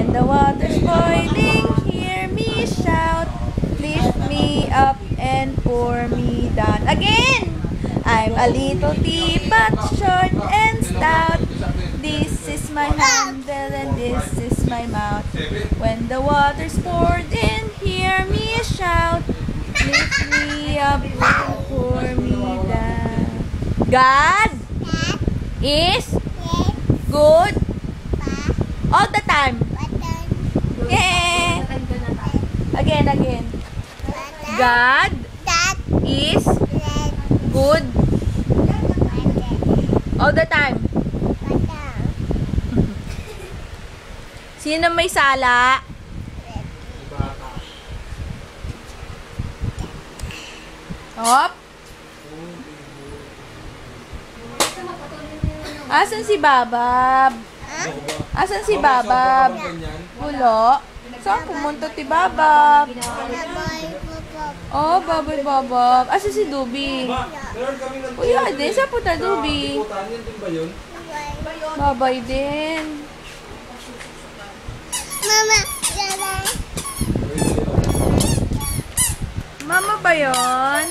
When the water's boiling, hear me shout. Lift me up and pour me down. Again! I'm a little teapot, short and stout. This is my handle and this is my mouth. When the water's poured in, hear me shout. Lift me up and pour me down. God is good all the time. Yeah. Again. God is good all the time. Sino may sala? Hop. Asan si Babab? Asan si Babab? Wala. Saan pumunta si Babab? Oh, Babab. Asan si Dubi? Kuya din. Saan punta Dubi? Babay din. Mama ba yun?